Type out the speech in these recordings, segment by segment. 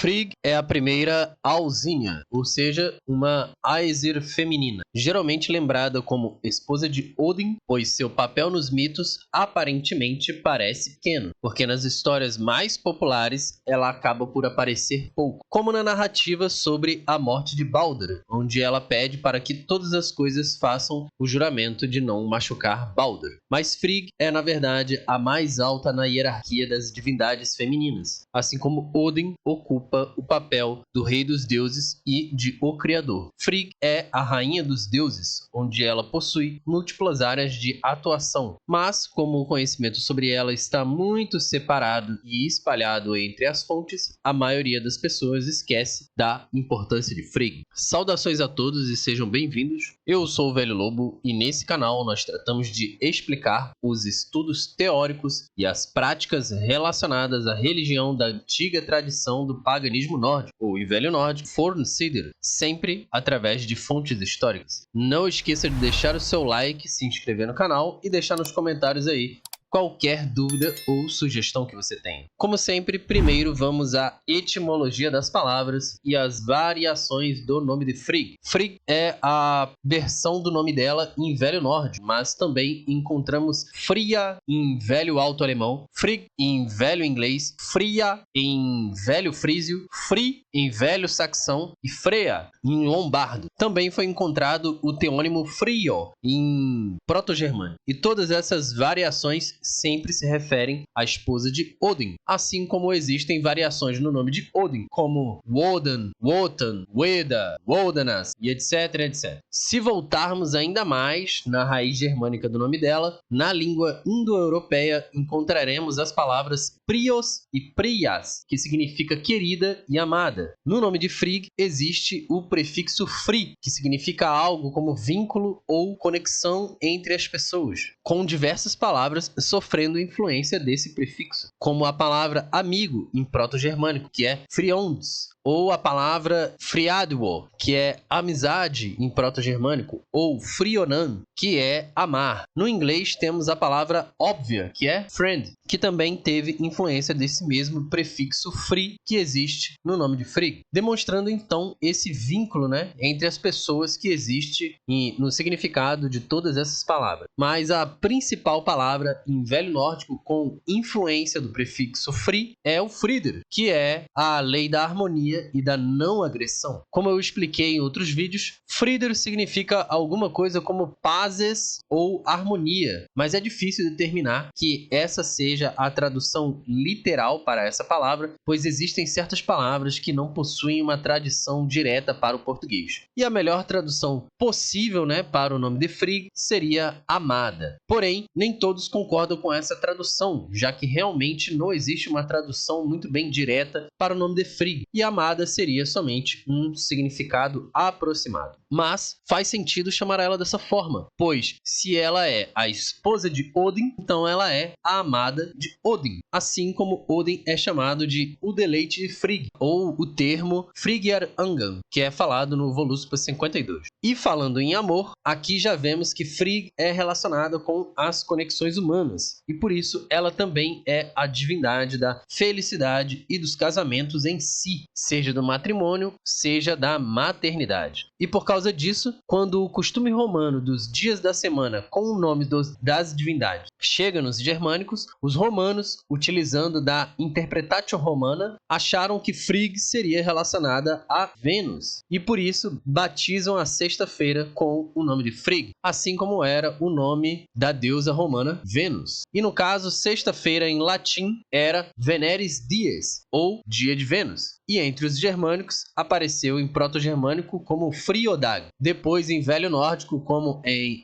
Frigg é a primeira Alzinha, ou seja, uma Aesir feminina, geralmente lembrada como esposa de Odin, pois seu papel nos mitos aparentemente parece pequeno, porque nas histórias mais populares ela acaba por aparecer pouco, como na narrativa sobre a morte de Baldur, onde ela pede para que todas as coisas façam o juramento de não machucar Baldur. Mas Frigg é, na verdade, a mais alta na hierarquia das divindades femininas, assim como Odin ocupa o papel do rei dos deuses e de o criador. Frigg é a rainha dos deuses, onde ela possui múltiplas áreas de atuação, mas como o conhecimento sobre ela está muito separado e espalhado entre as fontes, a maioria das pessoas esquece da importância de Frigg. Saudações a todos e sejam bem-vindos. Eu sou o Velho Lobo e nesse canal nós tratamos de explicar os estudos teóricos e as práticas relacionadas à religião da antiga tradição do paganismo nórdico, ou em velho nórdico, Fornsider, sempre através de fontes históricas. Não esqueça de deixar o seu like, se inscrever no canal e deixar nos comentários aí qualquer dúvida ou sugestão que você tenha. Como sempre, primeiro vamos à etimologia das palavras e as variações do nome de Frigg. Frigg é a versão do nome dela em velho nórdico, mas também encontramos Fria em velho alto-alemão, Frigg em velho inglês, Fria em velho frísio, Fri em velho saxão e Freya em lombardo. Também foi encontrado o teônimo Frio em proto-germânico. E todas essas variações sempre se referem à esposa de Odin, assim como existem variações no nome de Odin, como Wodan, Wotan, Weda, Wodanas e etc. Se voltarmos ainda mais na raiz germânica do nome dela, na língua indo-europeia encontraremos as palavras Prios e Prias, que significa querida e amada. No nome de Frigg existe o prefixo fri, que significa algo como vínculo ou conexão entre as pessoas, com diversas palavras sofrendo influência desse prefixo, como a palavra amigo em proto-germânico, que é frions, ou a palavra friadwo, que é amizade em proto-germânico, ou frionan, que é amar. No inglês temos a palavra óbvia, que é friend, que também teve influência desse mesmo prefixo free que existe no nome de Frigg, demonstrando então esse vínculo, entre as pessoas que existe no significado de todas essas palavras. Mas a principal palavra em velho nórdico com influência do prefixo free é o fridir, que é a lei da harmonia e da não agressão. Como eu expliquei em outros vídeos, fridir significa alguma coisa como pazes ou harmonia, mas é difícil determinar que essa seja a tradução literal para essa palavra, pois existem certas palavras que não possuem uma tradição direta para o português. E a melhor tradução possível, para o nome de Frigg seria amada. Porém, nem todos concordam com essa tradução, já que realmente não existe uma tradução muito bem direta para o nome de Frigg, e amada seria somente um significado aproximado. Mas faz sentido chamar ela dessa forma, pois se ela é a esposa de Odin, então ela é a amada de Odin, assim como Odin é chamado de o deleite de Frigg, ou o termo Friggjar Angan, que é falado no Voluspa 52. E falando em amor, aqui já vemos que Frigg é relacionada com as conexões humanas, e por isso ela também é a divindade da felicidade e dos casamentos em si, seja do matrimônio, seja da maternidade. E por causa disso, quando o costume romano dos dias da semana com o nome das divindades chega nos germânicos, os romanos, utilizando da interpretatio romana, acharam que Frigg seria relacionada a Vênus, e por isso batizam a sexta-feira com o nome de Frigg, assim como era o nome da deusa romana Vênus. E no caso, sexta-feira em latim era Veneris Dies, ou dia de Vênus. E entre os germânicos, apareceu em proto-germânico como Friodag, depois em velho nórdico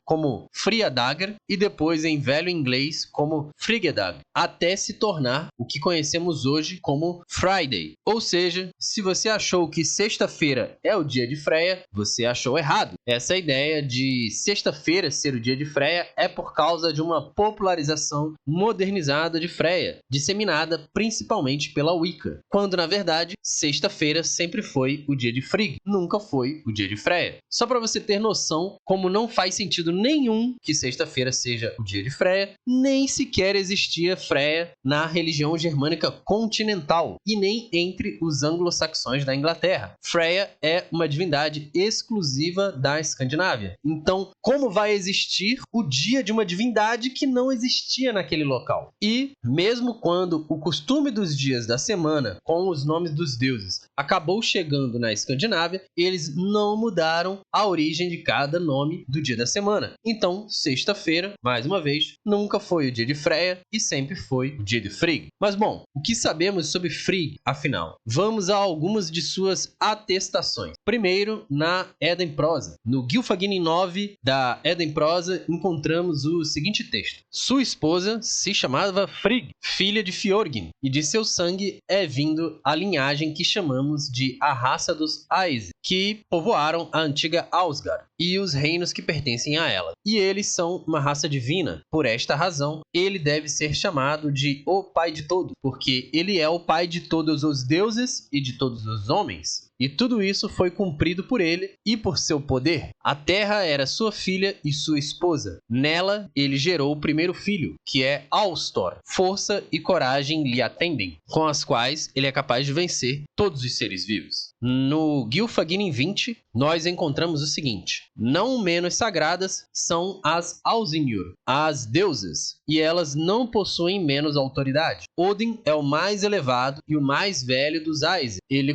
como Friadager e depois em velho inglês como Frigedag, até se tornar o que conhecemos hoje como Friday. Ou seja, se você achou que sexta-feira é o dia de Freya, você achou errado. Essa ideia de sexta-feira ser o dia de Freya é por causa de uma popularização modernizada de Freya, disseminada principalmente pela Wicca, quando na verdade sexta-feira sexta-feira sempre foi o dia de Frigg, nunca foi o dia de Freya. Só para você ter noção como não faz sentido nenhum que sexta-feira seja o dia de Freya, nem sequer existia Freya na religião germânica continental e nem entre os anglo-saxões da Inglaterra. Freya é uma divindade exclusiva da Escandinávia. Então, como vai existir o dia de uma divindade que não existia naquele local? E, mesmo quando o costume dos dias da semana, com os nomes dos deuses, acabou chegando na Escandinávia, eles não mudaram a origem de cada nome do dia da semana. Então, sexta-feira, mais uma vez, nunca foi o dia de Freya e sempre foi o dia de Frigg. Mas bom, o que sabemos sobre Frigg, afinal? Vamos a algumas de suas atestações. Primeiro, na Edda em Prosa. No Gylfaginning 9 da Edda em Prosa, encontramos o seguinte texto. Sua esposa se chamava Frigg, filha de Fjorgyn, e de seu sangue é vindo a linhagem que chamamos de a raça dos Aes, que povoaram a antiga Ausgard e os reinos que pertencem a ela. E eles são uma raça divina. Por esta razão, ele deve ser chamado de o Pai de Todos, porque ele é o pai de todos os deuses e de todos os homens. E tudo isso foi cumprido por ele e por seu poder. A terra era sua filha e sua esposa. Nela, ele gerou o primeiro filho, que é Alstor. Força e coragem lhe atendem, com as quais ele é capaz de vencer todos os seres vivos. No Gylfaginning 20, nós encontramos o seguinte. Não menos sagradas são as Ausinjur, as deusas, e elas não possuem menos autoridade. Odin é o mais elevado e o mais velho dos Aes. Ele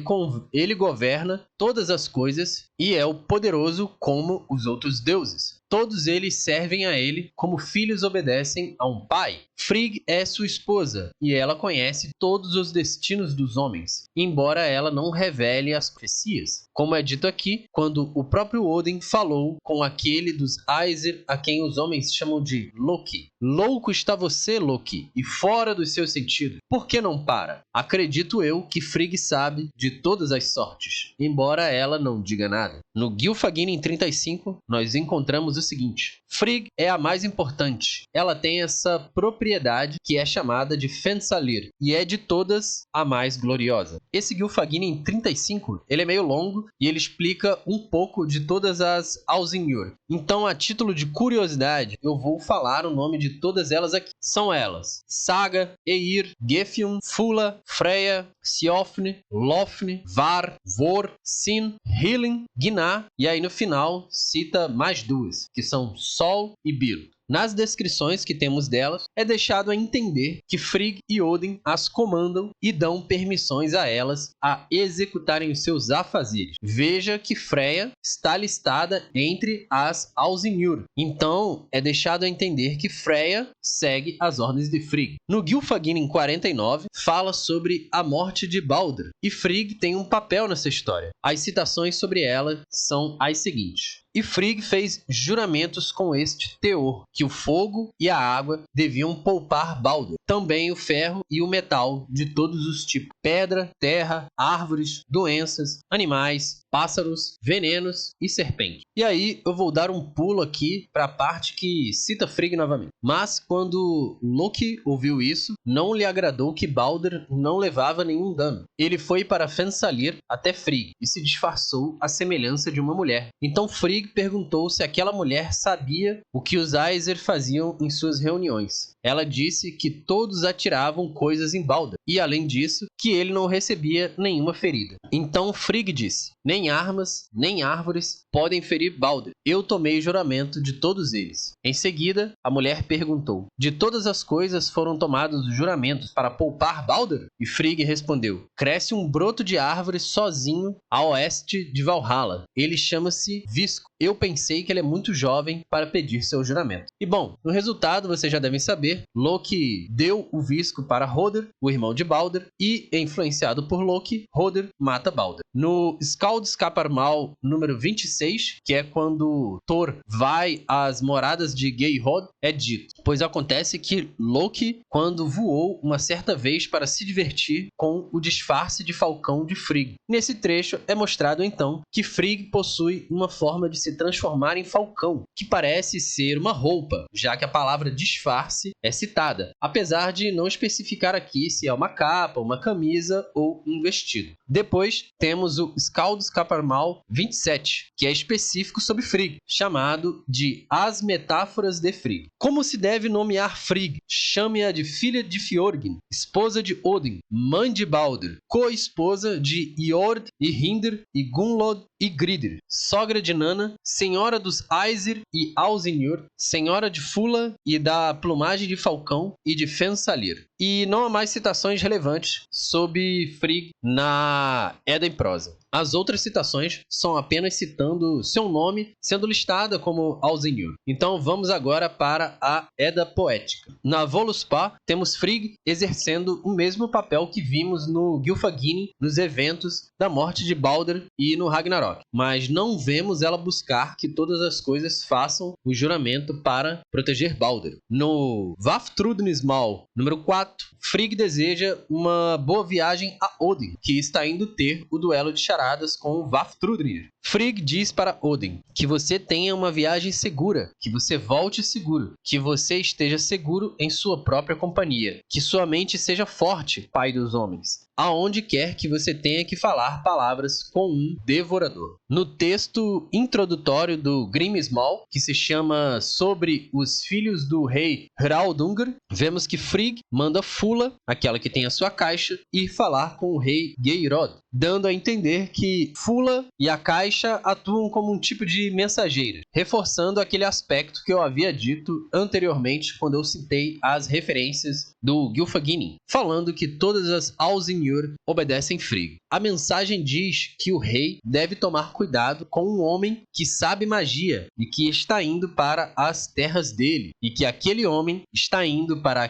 governa todas as coisas e é o poderoso como os outros deuses. Todos eles servem a ele como filhos obedecem a um pai. Frigg é sua esposa e ela conhece todos os destinos dos homens, embora ela não revele as profecias. Como é dito aqui, quando o próprio Odin falou com aquele dos Aesir a quem os homens chamam de Loki. Louco está você, Loki, e fora dos seus sentidos. Por que não para? Acredito eu que Frigg sabe de todas as sortes, embora ela não diga nada. No Gylfaginning 35, nós encontramos o seguinte. Frigg é a mais importante. Ela tem essa propriedade que é chamada de Fensalir e é de todas a mais gloriosa. Esse Gylfaginning 35, ele é meio longo e ele explica um pouco de todas as Ausinjur. Então, a título de curiosidade, eu vou falar o nome de todas elas aqui. São elas: Saga, Eir, Gefjun, Fula, Freya, Siofne, Lofne, Var, Vor, Sin, Hilin, Gná, e aí no final cita mais duas, que são Sol e Bil. Nas descrições que temos delas, é deixado a entender que Frigg e Odin as comandam e dão permissões a elas a executarem os seus afazeres. Veja que Freya está listada entre as Ausinjur. Então, é deixado a entender que Freya segue as ordens de Frigg. No Gylfaginning 49, fala sobre a morte de Baldur, e Frigg tem um papel nessa história. As citações sobre ela são as seguintes. E Frigg fez juramentos com este teor, que o fogo e a água deviam poupar Baldur, também o ferro e o metal de todos os tipos, pedra, terra, árvores, doenças, animais, pássaros, venenos e serpentes. E aí eu vou dar um pulo aqui para a parte que cita Frigg novamente. Mas quando Loki ouviu isso, não lhe agradou que Baldur não levava nenhum dano. Ele foi para Fensalir até Frigg e se disfarçou à semelhança de uma mulher. Então Frigg perguntou se aquela mulher sabia o que os Aesir faziam em suas reuniões. Ela disse que todos atiravam coisas em Baldur e, além disso, que ele não recebia nenhuma ferida. Então Frigg disse: nem armas, nem árvores podem ferir Baldur. Eu tomei juramento de todos eles. Em seguida, a mulher perguntou: de todas as coisas foram tomados os juramentos para poupar Baldur? E Frigg respondeu: cresce um broto de árvore sozinho a oeste de Valhalla. Ele chama-se Visco. Eu pensei que ele é muito jovem para pedir seu juramento. E bom, no resultado vocês já devem saber, Loki deu o Visco para Hoder, o irmão de Baldur, e, influenciado por Loki, Hoder mata Baldur. No Skaldskaparmal número 26, que é quando Thor vai às moradas de Geirrod, é dito: pois acontece que Loki, quando voou uma certa vez para se divertir com o disfarce de falcão de Frigg. Nesse trecho é mostrado então que Frigg possui uma forma de se transformar em falcão, que parece ser uma roupa, já que a palavra disfarce é citada, apesar de não especificar aqui se é uma capa, uma camisa ou um vestido. Depois temos o Scaldus Caparmal 27, que é específico sobre Frigg, chamado de As Metáforas de Frigg. Como se deve nomear Frigg? Chame-a de filha de Fjorgyn, esposa de Odin, mãe de Baldur, co-esposa de Iord e Hindr e Gunnlod e Gridr, sogra de Nanna, senhora dos Aesir e Ausinjur, senhora de Fula e da plumagem de falcão e de Fensalir. E não há mais citações relevantes sobre Frigg na Edda em prosa. As outras citações são apenas citando seu nome, sendo listada como Ausinjur. Então vamos agora para a Edda poética. Na Voluspa, temos Frigg exercendo o mesmo papel que vimos no Gylfaginning, nos eventos da morte de Baldur e no Ragnarok. Mas não vemos ela buscar que todas as coisas façam o juramento para proteger Baldur. No Vafthrudnismal, número 4, Frigg deseja uma boa viagem a Odin, que está indo ter o duelo de charadas com Vafthrudnir. Frigg diz para Odin que você tenha uma viagem segura, que você volte seguro, que você esteja seguro em sua própria companhia, que sua mente seja forte, pai dos homens, aonde quer que você tenha que falar palavras com um devorador. No texto introdutório do Grimnismal, que se chama Sobre os Filhos do Rei Hraudungr, vemos que Frigg manda Fula, aquela que tem a sua caixa, ir falar com o rei Geirrod, dando a entender que Fula e a caixa atuam como um tipo de mensageira, reforçando aquele aspecto que eu havia dito anteriormente quando eu citei as referências do Gylfaginning, falando que todas as Ausinjur obedecem Frigg. A mensagem diz que o rei deve tomar cuidado com um homem que sabe magia e que está indo para as terras dele, e que aquele homem está indo para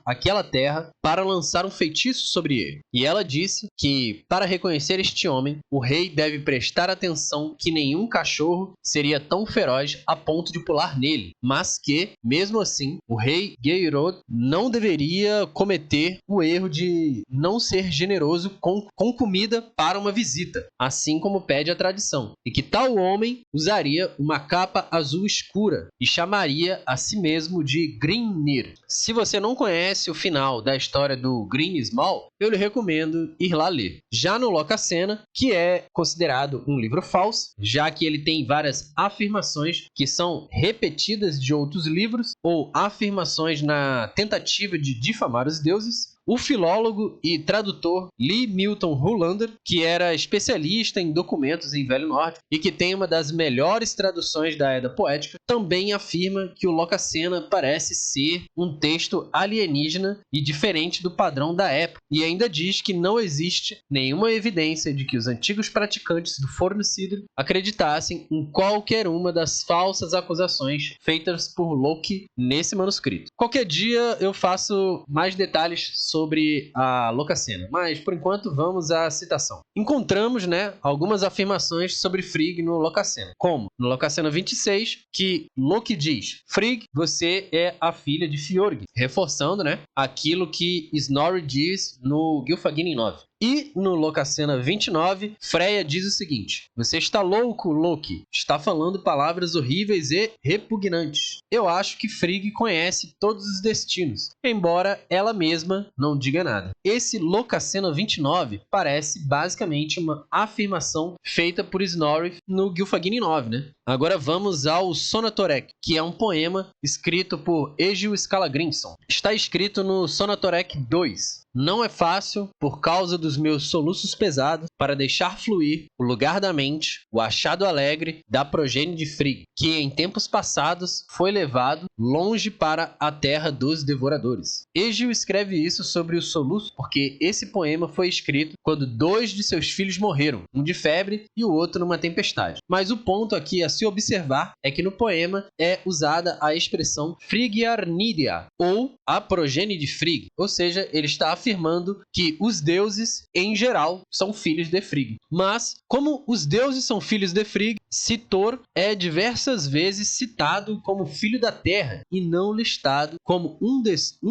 aquela terra para lançar um feitiço sobre ele. E ela disse que, para reconhecer este homem, o rei deve prestar atenção que nenhum cachorro seria tão feroz a ponto de pular nele, mas que, mesmo assim, o rei Geirrod não deveria cometer o erro de não ser generoso com comida para uma visita, assim como pede a tradição, e que tal homem usaria uma capa azul escura e chamaria a si mesmo de Grimnir. Se você não conhece o final da história do Grimnismal, eu lhe recomendo ir lá ler. Já no Lokasenna, que é considerado um livro falso, já que ele tem várias afirmações que são repetidas de outros livros ou afirmações na tentativa de difamar os deuses, o filólogo e tradutor Lee Milton Rolander, que era especialista em documentos em Velho Norte e que tem uma das melhores traduções da Edda Poética, também afirma que o Lokasenna parece ser um texto alienígena e diferente do padrão da época, e ainda diz que não existe nenhuma evidência de que os antigos praticantes do Fornucidr acreditassem em qualquer uma das falsas acusações feitas por Loki nesse manuscrito. Qualquer dia eu faço mais detalhes sobre a Lokasenna, mas por enquanto vamos à citação. Encontramos, algumas afirmações sobre Frigg no Lokasenna, como no Lokasenna 26, que Loki diz: Frigg, você é a filha de Fjorgyn, reforçando, aquilo que Snorri diz no Gylfaginning 9. E no Lokasenna 29, Freya diz o seguinte: você está louco, Loki. Está falando palavras horríveis e repugnantes. Eu acho que Frigg conhece todos os destinos, embora ela mesma não diga nada. Esse Lokasenna 29 parece basicamente uma afirmação feita por Snorri no Gylfaginning 9, Agora vamos ao Sonatorek, que é um poema escrito por Egil Skallagrimsson. Está escrito no Sonatorek 2. Não é fácil, por causa dos meus soluços pesados, para deixar fluir o lugar da mente, o achado alegre da progênie de Frigg, que em tempos passados foi levado longe para a terra dos devoradores. Egil escreve isso sobre o soluço porque esse poema foi escrito quando 2 de seus filhos morreram, um de febre e o outro numa tempestade. Mas o ponto aqui a se observar é que no poema é usada a expressão Friggiarnidia, ou a progênie de Frigg, ou seja, ele está afirmando que os deuses, em geral, são filhos de Frigg. Mas, como os deuses são filhos de Frigg, Thor é diversas vezes citado como filho da Terra e não listado como um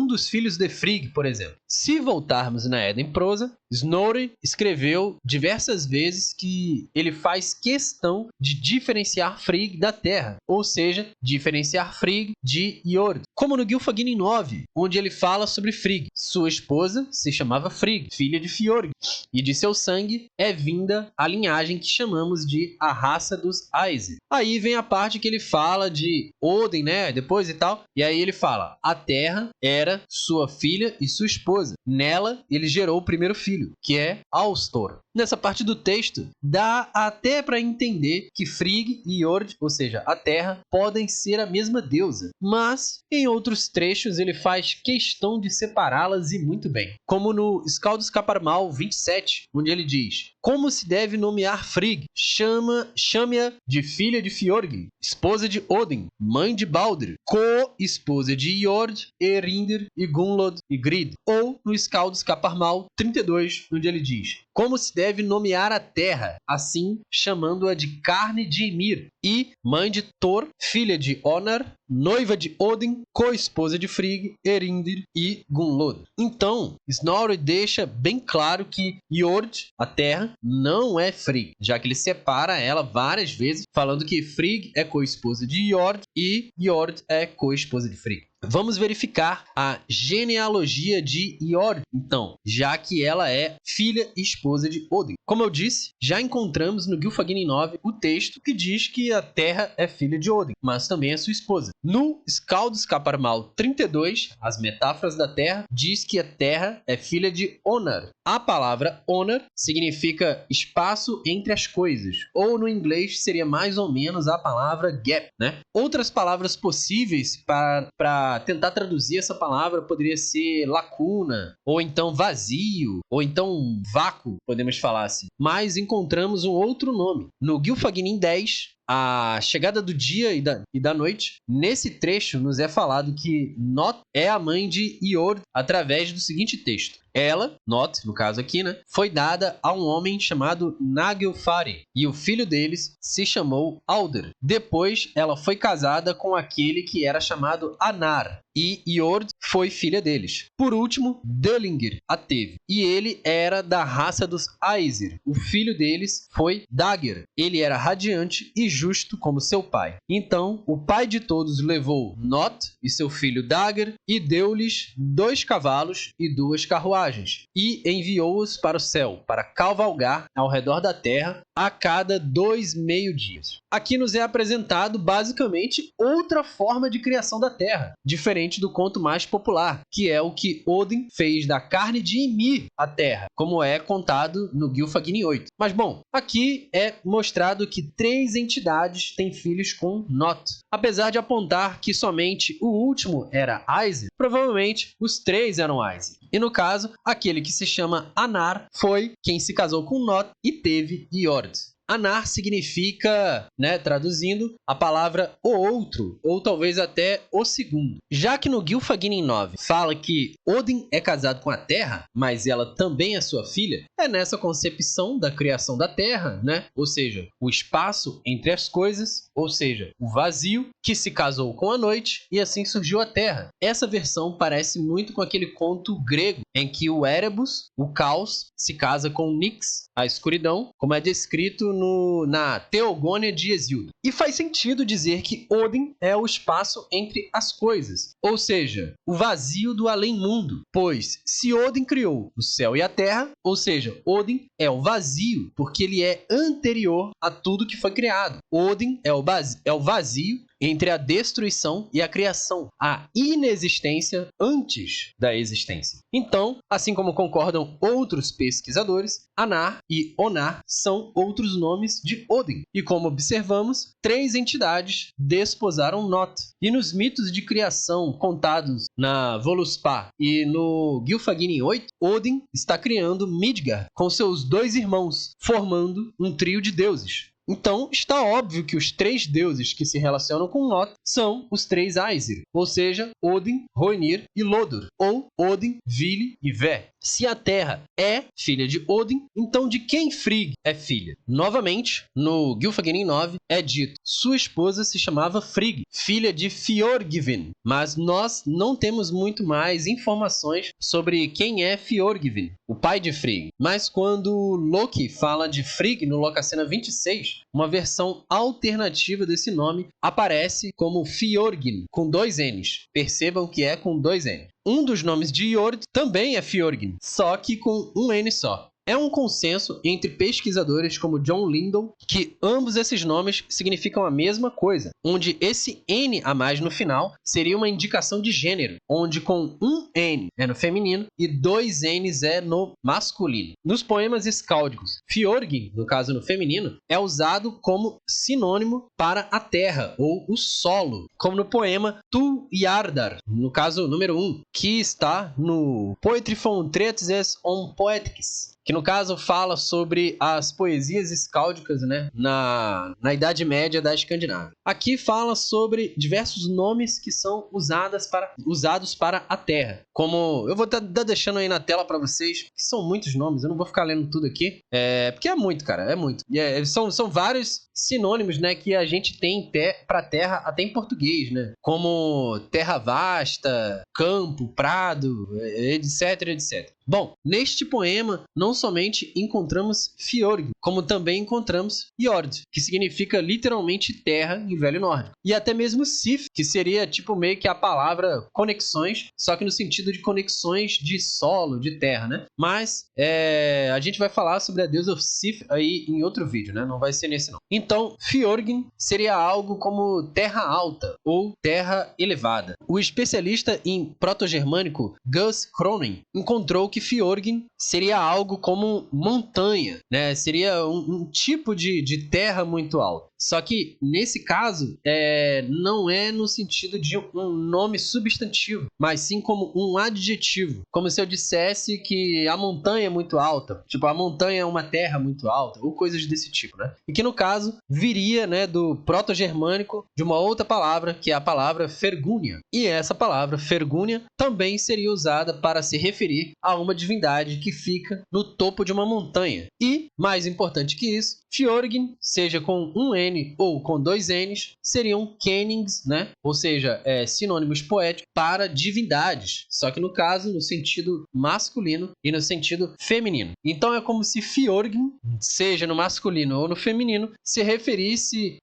dos filhos de Frigg, por exemplo. Se voltarmos na Edda em prosa, Snorri escreveu diversas vezes que ele faz questão de diferenciar Frigg da Terra, ou seja, diferenciar Frigg de Njord, como no Gylfaginning 9, onde ele fala sobre Frigg. Sua esposa se chamava Frigg, filha de Fjord, e de seu sangue é vinda a linhagem que chamamos de a raça dos Aesir. Aí vem a parte que ele fala de Odin, né, depois e tal, e aí ele fala, a Terra era sua filha e sua esposa. Nela, ele gerou o primeiro filho, que é Alstor. Nessa parte do texto, dá até para entender que Frigg e Njord, ou seja, a Terra, podem ser a mesma deusa, mas em outros trechos ele faz questão de separá-las e muito bem. Como no Skaldskaparmal 27, onde ele diz, como se deve nomear Frigg? Chame-a de filha de Fjord, esposa de Odin, mãe de Baldur, co-esposa de Njord, Erindir e Gunnlod e Grid. Ou no Skaldskaparmal 32, onde ele diz, como se deve nomear a terra, assim chamando-a de carne de Ymir, e mãe de Thor, filha de Onar, noiva de Odin, co-esposa de Frigg, Erindir e Gunnlod. Então, Snorri deixa bem claro que Njord, a terra, não é Frigg, já que ele separa ela várias vezes, falando que Frigg é co-esposa de Njord e Njord é co-esposa de Frigg. Vamos verificar a genealogia de Njord, então, já que ela é filha e esposa de Odin. Como eu disse, já encontramos no Gylfaginning 9 o texto que diz que a Terra é filha de Odin, mas também é sua esposa. No Skaldskaparmal 32, as metáforas da Terra, diz que a Terra é filha de Onar. A palavra Onar significa espaço entre as coisas, ou no inglês seria mais ou menos a palavra gap, né? Outras palavras possíveis para tentar traduzir essa palavra poderia ser lacuna, ou então vazio, ou então vácuo, podemos falar assim. Mas encontramos um outro nome. No Gylfaginning 10, a chegada do dia e da noite, nesse trecho nos é falado que Not é a mãe de Njord através do seguinte texto. Ela, Not, no caso aqui, né, foi dada a um homem chamado Naglfari, e o filho deles se chamou Alder. Depois, ela foi casada com aquele que era chamado Anar, e Njord foi filha deles. Por último, Döllingr a teve, e ele era da raça dos Aesir. O filho deles foi Dagr. Ele era radiante e justo como seu pai. Então, o pai de todos levou Not e seu filho Dagr e deu-lhes 2 cavalos e 2 carruagens, e enviou-os para o céu, para cavalgar ao redor da terra a cada 2 meio-dias. Aqui nos é apresentado basicamente outra forma de criação da terra, diferente do conto mais popular, que é o que Odin fez da carne de Ymir a terra, como é contado no Gylfaginning 8. Mas bom, aqui é mostrado que 3 entidades têm filhos com Not. Apesar de apontar que somente o último era Aesir, provavelmente os 3 eram Aesir. E no caso, aquele que se chama Anar foi quem se casou com Not e teve Njord. Anar significa, né, traduzindo, a palavra o outro, ou talvez até o segundo. Já que no Gylfaginning 9 fala que Odin é casado com a Terra, mas ela também é sua filha, é nessa concepção da criação da Terra, né? Ou seja, o espaço entre as coisas, ou seja, o vazio, que se casou com a noite e assim surgiu a Terra. Essa versão parece muito com aquele conto grego em que o Erebus, o caos, se casa com Nyx, a escuridão, como é descrito na Teogônia de Hesíodo. E faz sentido dizer que Odin é o espaço entre as coisas, ou seja, o vazio do além-mundo, pois se Odin criou o céu e a terra, ou seja, Odin é o vazio, porque ele é anterior a tudo que foi criado. Odin é o vazio entre a destruição e a criação, a inexistência antes da existência. Então, assim como concordam outros pesquisadores, Anar e Onar são outros nomes de Odin. E como observamos, 3 entidades desposaram Not. E nos mitos de criação contados na Voluspa e no Gylfaginning 8, Odin está criando Midgard com seus 2 irmãos, formando um trio de deuses. Então, está óbvio que os 3 deuses que se relacionam com Not são os 3 Aesir, ou seja, Odin, Hoenir e Lodur, ou Odin, Vili e Vé. se a Terra é filha de Odin, então de quem Frigg é filha? Novamente, no Gylfaginning 9 é dito, sua esposa se chamava Frigg, filha de Fjordgvin, mas nós não temos muito mais informações sobre quem é Fjordgvin, o pai de Frigg. Mas quando Loki fala de Frigg no Lokasenna 26, uma versão alternativa desse nome aparece como Fjorgyn, com 2 N's. Percebam que é com 2 N's. Um dos nomes de Jord também é Fjorgyn, só que com um N só. É um consenso entre pesquisadores como John Lindon que ambos esses nomes significam a mesma coisa, onde esse N a mais no final seria uma indicação de gênero, onde com um N é no feminino e 2 N's é no masculino. Nos poemas escáldicos, Fjorgyn, no caso no feminino, é usado como sinônimo para a terra ou o solo, como no poema Tu Yardar, no caso número 1, que está no Poetry von Treatises on Poetics, que no caso fala sobre as poesias escáldicas, né, na Idade Média da Escandinávia. Aqui fala sobre diversos nomes que são usados para a Terra. Como eu vou estar deixando aí na tela para vocês, que são muitos nomes, eu não vou ficar lendo tudo aqui, porque é muito, cara, é muito. E são vários sinônimos, né, que a gente tem para terra até em português, né, como terra vasta, campo, prado, etc, etc. Bom, neste poema não somente encontramos Fjord, como também encontramos Jord, que significa literalmente terra em velho nórdico. E até mesmo Sif, que seria tipo meio que a palavra conexões, só que no sentido de conexões de solo, de terra, né? Mas a gente vai falar sobre a deusa Sif aí em outro vídeo, né? Não vai ser nesse não. Então, Fjorgyn seria algo como terra alta ou terra elevada. O especialista em proto-germânico Gus Cronin encontrou que Fjorgyn seria algo como montanha, né? Seria um tipo de terra muito alta. Só que, nesse caso, não é no sentido de um nome substantivo, mas sim como um adjetivo. Como se eu dissesse que a montanha é muito alta, tipo, a montanha é uma terra muito alta, ou coisas desse tipo, né? E que, no caso, viria, né, do proto-germânico de uma outra palavra, que é a palavra Fergúnia. E essa palavra, Fergúnia, também seria usada para se referir a uma divindade que fica no topo de uma montanha. E, mais importante que isso, Fjorgyn, seja com um N ou com 2 N's, seriam kennings, né? Ou seja, sinônimos poéticos para divindades. Só que no caso, no sentido masculino e no sentido feminino. Então é como se Fjorgyn, seja no masculino ou no feminino, se referisse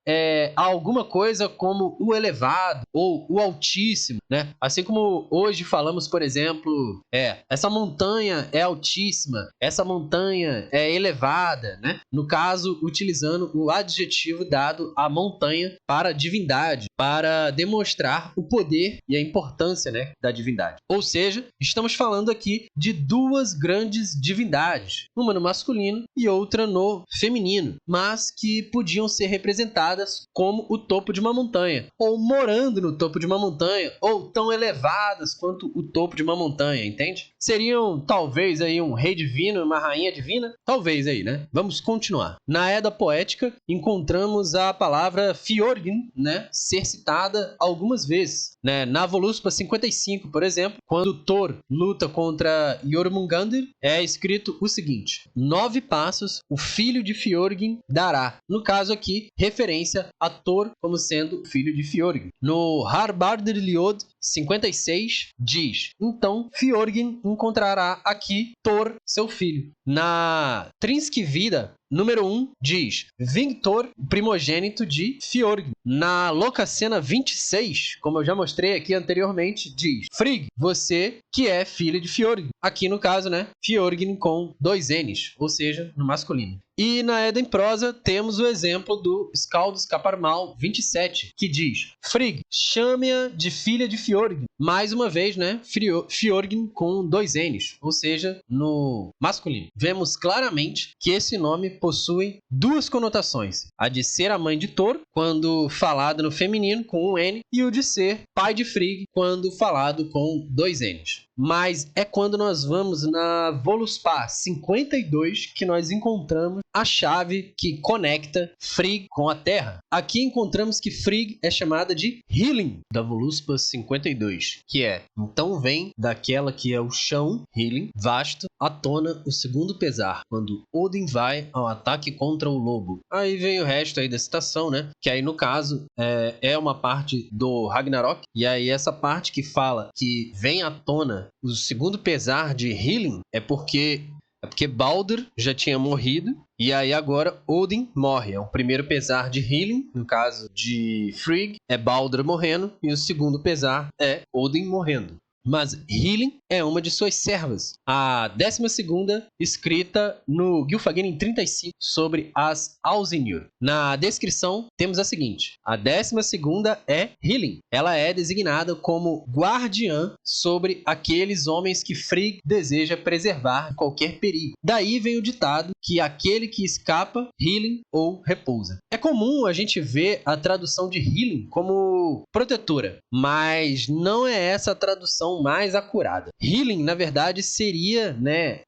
a alguma coisa como o elevado ou o altíssimo, né? Assim como hoje falamos, por exemplo, essa montanha é altíssima, essa montanha é elevada, né? No caso, utilizando o adjetivo dado à montanha para divindade, para demonstrar o poder e a importância, né, da divindade. Ou seja, estamos falando aqui de 2 grandes divindades, uma no masculino e outra no feminino, mas que podiam ser representadas como o topo de uma montanha, ou morando no topo de uma montanha, ou tão elevadas quanto o topo de uma montanha, entende? Seriam talvez aí um rei divino, uma rainha divina? Talvez aí, né? Vamos continuar. Na Edda Poética, encontramos a palavra Fjorgyn, né, ser citada algumas vezes, né? Na Voluspa 55, por exemplo, quando Thor luta contra Jormungandr, é escrito o seguinte: 9 passos o filho de Fjorgyn dará. No caso aqui, referência a Thor como sendo filho de Fjorgyn. No Harbardrliod 56 diz: então Fjorgyn encontrará aqui Thor, seu filho. Na Trinskvida número 1 diz: Vingtor, primogênito de Fjorgyn. Na Lokasenna 26, como eu já mostrei aqui anteriormente, diz: Frigg, você que é filho de Fjorgyn. Aqui no caso, né, Fjorgyn com 2 N's, ou seja, no masculino. E na Edda em prosa temos o exemplo do Skaldus Kaparmal 27, que diz: Frigg, chame-a de filha de Fjorgyn. Mais uma vez, né, Fjorgyn com 2 N's, ou seja, no masculino. Vemos claramente que esse nome possui 2 conotações: a de ser a mãe de Thor, quando falado no feminino com um N, e o de ser pai de Frigg, quando falado com 2 N's. Mas é quando nós vamos na Voluspa 52 que nós encontramos a chave que conecta Frigg com a Terra. Aqui encontramos que Frigg é chamada de Hylin, da Voluspa 52, que é, então vem daquela que é o chão, Hylin, vasto, à tona o segundo pesar, quando Odin vai ao ataque contra o lobo. Aí vem o resto aí da citação, né? Que aí no caso é uma parte do Ragnarok, e aí essa parte que fala que vem à tona o segundo pesar de Hylin é porque Baldur já tinha morrido, e aí agora Odin morre. É o primeiro pesar de Hylin, no caso de Frigg, é Baldur morrendo, e o segundo pesar é Odin morrendo. Mas Hylin é uma de suas servas. A 12ª, escrita no Gylfaginning 35, sobre as Ausinjur. Na descrição, temos a seguinte. A 12ª é Hylin. Ela é designada como guardiã sobre aqueles homens que Frigg deseja preservar de qualquer perigo. Daí vem o ditado que aquele que escapa, Hylin ou repousa. É comum a gente ver a tradução de Hylin como protetora, mas não é essa a tradução mais acurada. Hylin, na verdade, seria,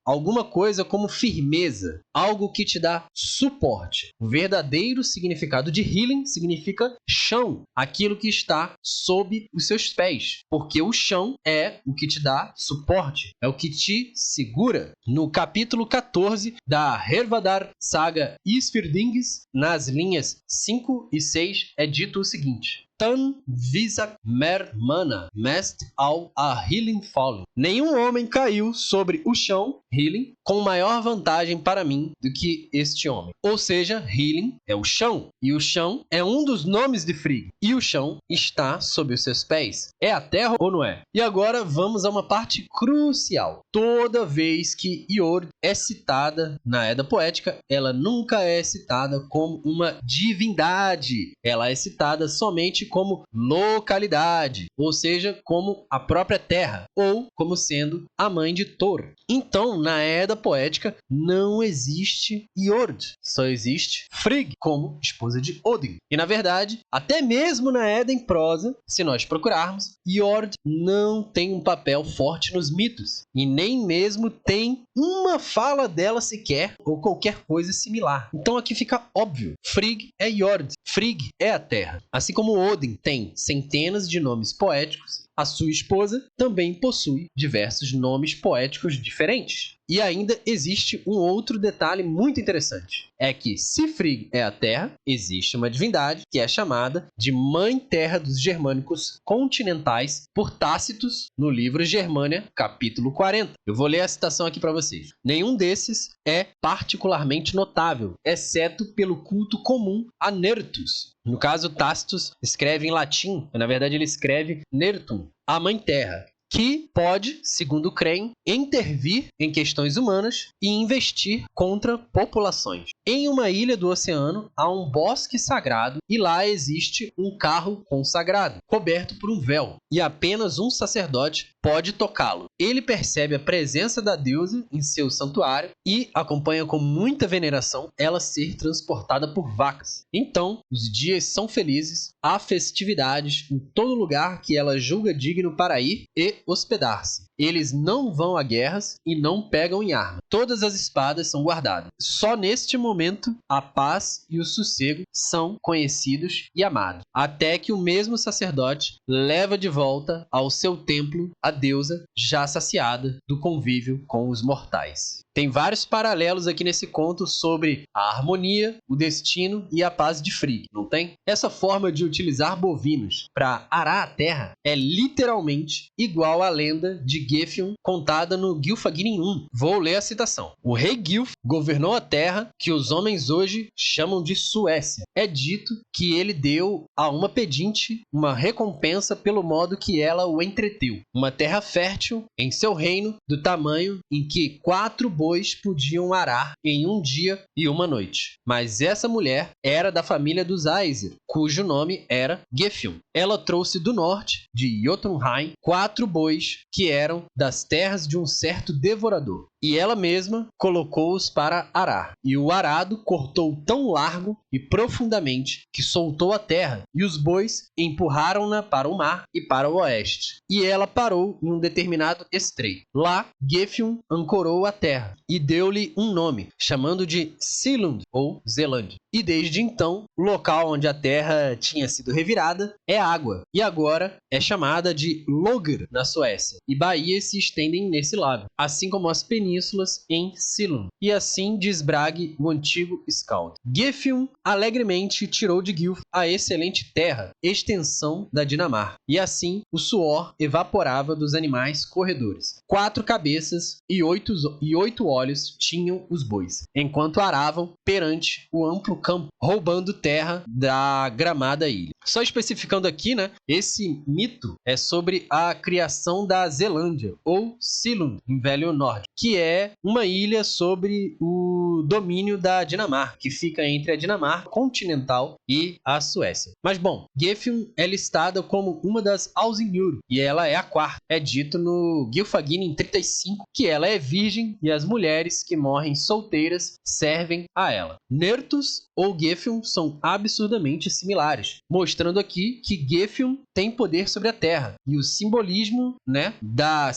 alguma coisa como firmeza, algo que te dá suporte. O verdadeiro significado de Hylin significa chão, aquilo que está sob os seus pés, porque o chão é o que te dá suporte, é o que te segura. No capítulo 14 da Hervadar Saga Isfirðingis, nas linhas 5 e 6, é dito o seguinte: Tan visak mer mana, mest ao a Hylin fallen. Nenhum homem caiu sobre o chão, Hylin, com maior vantagem para mim do que este homem. Ou seja, Hylin é o chão, e o chão é um dos nomes de Frigg, e o chão está sob os seus pés. É a terra ou não é? E agora vamos a uma parte crucial. Toda vez que Iord é citada na Edda Poética, ela nunca é citada como uma divindade. Ela é citada somente como localidade, ou seja, como a própria terra, ou como sendo a mãe de Thor. Então, na Edda Poética, não existe Iord, só existe Frigg como esposa de Odin. E, na verdade, até mesmo na Edda em prosa, se nós procurarmos, Iord não tem um papel forte nos mitos, e nem mesmo tem uma fala dela sequer, ou qualquer coisa similar. Então aqui fica óbvio, Frigg é Iord, Frigg é a terra. Assim como Odin tem centenas de nomes poéticos, a sua esposa também possui diversos nomes poéticos diferentes. E ainda existe um outro detalhe muito interessante. É que se Frigg é a terra, existe uma divindade que é chamada de Mãe Terra dos Germânicos Continentais por Tácitos no livro Germânia, capítulo 40. Eu vou ler a citação aqui para vocês. Nenhum desses é particularmente notável, exceto pelo culto comum a Nertus. No caso, Tácitos escreve em latim, na verdade ele escreve Nertum, a Mãe Terra, que pode, segundo creem, intervir em questões humanas e investir contra populações. Em uma ilha do oceano há um bosque sagrado e lá existe um carro consagrado, coberto por um véu, e apenas um sacerdote pode tocá-lo. Ele percebe a presença da deusa em seu santuário e acompanha com muita veneração ela ser transportada por vacas. Então, os dias são felizes, há festividades em todo lugar que ela julga digno para ir e hospedar-se. Eles não vão a guerras e não pegam em arma. Todas as espadas são guardadas. Só neste momento, a paz e o sossego são conhecidos e amados. Até que o mesmo sacerdote leva de volta ao seu templo a deusa já saciada do convívio com os mortais. Tem vários paralelos aqui nesse conto sobre a harmonia, o destino e a paz de Frigg, não tem? Essa forma de utilizar bovinos para arar a terra é literalmente igual à lenda de Gefjon contada no Gylfaginning 1. Vou ler a citação. O rei Gylf governou a terra que os homens hoje chamam de Suécia. É dito que ele deu a uma pedinte uma recompensa pelo modo que ela o entreteu. Uma terra fértil em seu reino do tamanho em que 4 bois podiam arar em um dia e uma noite. Mas essa mulher era da família dos Aesir, cujo nome era Gefjon. Ela trouxe do norte, de Jotunheim, 4 bois que eram das terras de um certo devorador. e ela mesma colocou-os para arar. E o arado cortou tão largo e profundamente que soltou a terra, e os bois empurraram-na para o mar e para o oeste. E ela parou em um determinado estreito. Lá, Gefjon ancorou a terra e deu-lhe um nome, chamando de Sealund, ou Zelândia. E desde então, o local onde a terra tinha sido revirada é água, e agora é chamada de Logr, na Suécia, e baías se estendem nesse lago, assim como as penínsulas em Sealund. E assim diz Brage, o antigo scout. Gefjon alegremente tirou de Gilf a excelente terra, extensão da Dinamarca, e assim o suor evaporava dos animais corredores. 4 cabeças e 8 olhos tinham os bois, enquanto aravam perante o amplo campo, roubando terra da gramada ilha. Só especificando aqui, né, esse mito é sobre a criação da Zelândia, ou Sealund, em Velho Norte, que é uma ilha sobre o domínio da Dinamarca, que fica entre a Dinamarca continental e a Suécia. Mas bom, Gefjon é listada como uma das Ausinjur, e ela é a quarta. É dito no Gylfaginning 35 que ela é virgem e as mulheres que morrem solteiras servem a ela. Nertus ou Gefjon são absurdamente similares, mostrando aqui que Gefjon tem poder sobre a terra e o simbolismo, né, da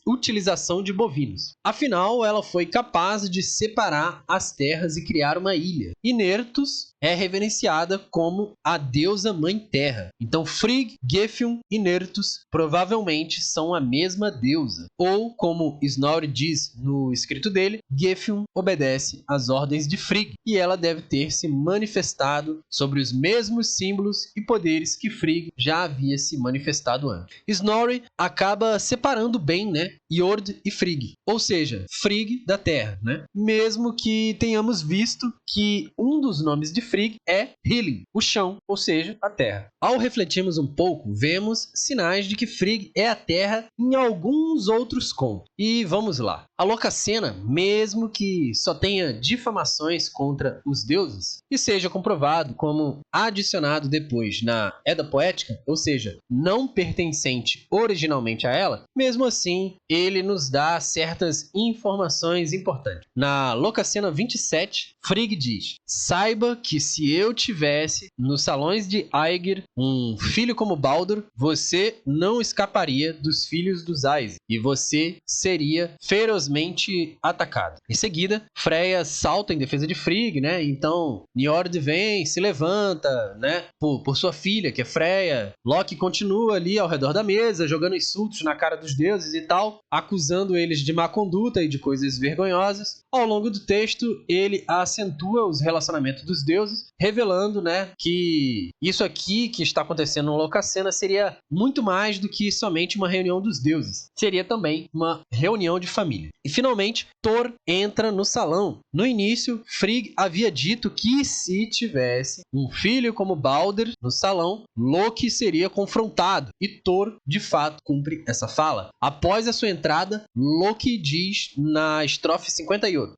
utilização de bovinos. Afinal, ela foi capaz de separar as terras e criar uma ilha. E Nertus é reverenciada como a deusa mãe terra. Então Frigg, Gefjon e Nertus provavelmente são a mesma deusa. Ou, como Snorri diz no escrito dele, Gefjon obedece às ordens de Frigg e ela deve ter se manifestado sobre os mesmos símbolos e poderes que Frigg já havia se manifestado antes. Snorri acaba separando bem, né, Jord e Frigg, ou seja, Frigg da terra, né? Mesmo que tenhamos visto que um dos nomes de Frigg é Hylin, o chão, ou seja, a terra. Ao refletirmos um pouco, vemos sinais de que Frigg é a terra em alguns outros contos. E vamos lá. A Locascena, mesmo que só tenha difamações contra os deuses, e seja comprovado como adicionado depois na Edda Poética, ou seja, não pertencente originalmente a ela, mesmo assim, ele nos dá certas informações importantes. Na Locascena 27, Frigg diz: saiba que se eu tivesse nos salões de Aegir um filho como Baldur, você não escaparia dos filhos dos Aes, e você seria ferozmente atacado. Em seguida, Freya salta em defesa de Frigg, né? Então, Njord vem, se levanta, né? Por sua filha, que é Freya. Loki continua ali ao redor da mesa, jogando insultos na cara dos deuses e tal, acusando eles de má conduta e de coisas vergonhosas. Ao longo do texto, ele acentua os relacionamentos dos deuses, revelando, né, que isso aqui que está acontecendo no Locascena seria muito mais do que somente uma reunião dos deuses. Seria também uma reunião de família. E finalmente, Thor entra no salão. No início, Frigg havia dito que se tivesse um filho como Baldur no salão, Loki seria confrontado. E Thor, de fato, cumpre essa fala. Após a sua entrada, Loki diz na estrofe 58.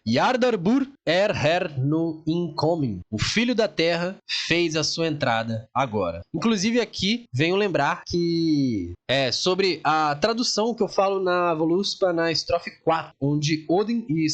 Yardarbur her no incoming. O filho da terra fez a sua entrada agora. Inclusive aqui, venho lembrar que é sobre a tradução que eu falo na Voluspa na estrofe 4, onde Odin e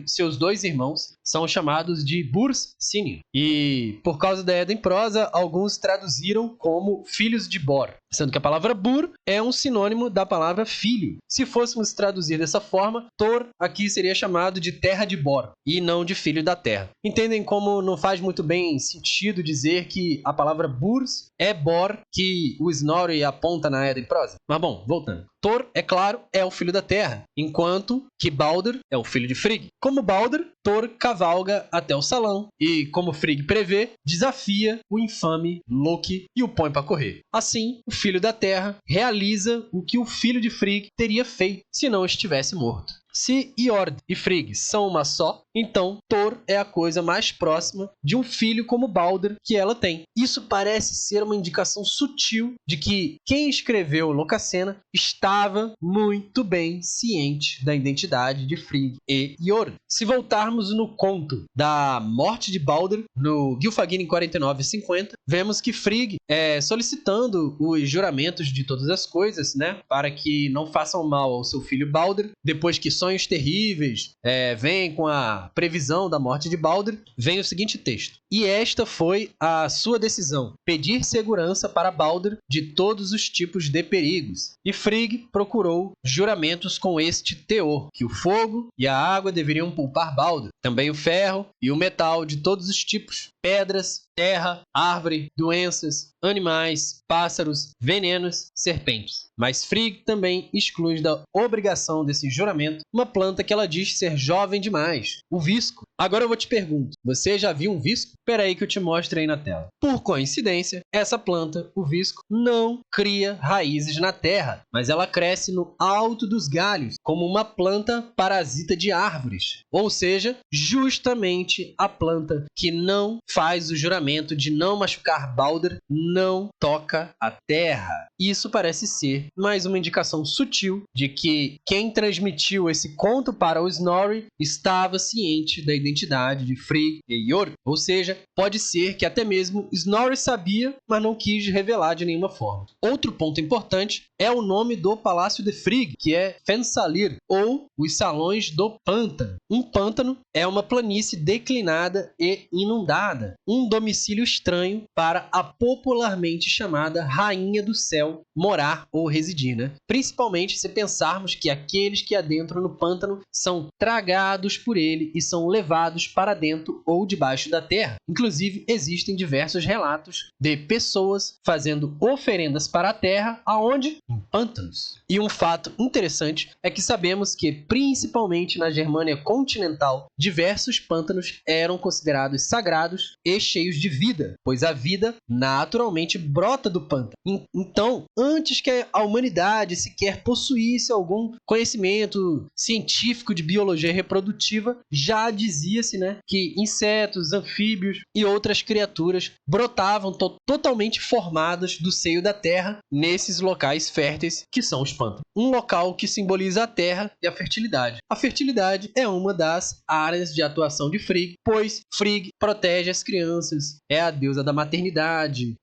seus dois irmãos são chamados de Burs Sinir. E por causa da Edda em prosa, alguns traduziram como filhos de Bor, sendo que a palavra Bur é um sinônimo da palavra filho. Se fôssemos traduzir dessa forma, Thor aqui seria chamado de terra de Bor e não de filho da terra. Entendem como não faz muito bem sentido dizer que a palavra Burs é Bor que o Snorri aponta na Edda em prosa? Mas bom, voltando. Thor, é claro, é o filho da terra, enquanto que Baldur é o filho de Frigg. Como Baldur, Thor cavalga até o salão e, como Frigg prevê, desafia o infame Loki e o põe para correr. Assim, o filho da terra realiza o que o filho de Frigg teria feito se não estivesse morto. Se Njord e Frigg são uma só, Então, Thor é a coisa mais próxima de um filho como Balder que ela tem. Isso parece ser uma indicação sutil de que quem escreveu Lokasenna estava muito bem ciente da identidade de Frigg e Jord. Se voltarmos no conto da morte de Balder, no Gylfaginning 49:50, vemos que Frigg solicitando os juramentos de todas as coisas, né, para que não façam mal ao seu filho Balder, depois que sonhos terríveis vêm com a previsão da morte de Balder, vem o seguinte texto: e esta foi a sua decisão, pedir segurança para Balder de todos os tipos de perigos. E Frigg procurou juramentos com este teor, que o fogo e a água deveriam poupar Balder, também o ferro e o metal de todos os tipos, pedras, terra, árvore, doenças, animais, pássaros, venenos, serpentes. Mas Frigg também exclui da obrigação desse juramento uma planta que ela diz ser jovem demais, o visco. Agora eu vou te perguntar, você já viu um visco? Espera aí que eu te mostre aí na tela. Por coincidência, essa planta, o visco, não cria raízes na terra, mas ela cresce no alto dos galhos, como uma planta parasita de árvores. Ou seja, justamente a planta que não faz o juramento de não machucar Balder não toca a terra. Isso parece ser mais uma indicação sutil de que quem transmitiu esse conto para o Snorri estava ciente da identidade de Frigg e Jord. Ou seja, pode ser que até mesmo Snorri sabia, mas não quis revelar de nenhuma forma. Outro ponto importante é o nome do Palácio de Frigg, que é Fensalir, ou os Salões do Pântano. Um pântano é uma planície declinada e inundada, um domicílio estranho para a popularmente chamada Rainha do Céu morar ou residir, né? Principalmente se pensarmos que aqueles que adentram no pântano são tragados por ele e são levados para dentro ou debaixo da terra. Inclusive, existem diversos relatos de pessoas fazendo oferendas para a terra, aonde? Em pântanos. E um fato interessante é que sabemos que, principalmente na Germânia continental, diversos pântanos eram considerados sagrados e cheios de vida, pois a vida naturalmente brota do pântano. Então, antes que a humanidade sequer possuísse algum conhecimento científico de biologia reprodutiva, já dizia-se, né, que insetos, anfíbios e outras criaturas brotavam totalmente formadas do seio da terra nesses locais férteis que são os pântanos. Um local que simboliza a terra e a fertilidade. A fertilidade é uma das áreas de atuação de Frigg, pois Frigg protege as crianças, é a deusa da maternidade,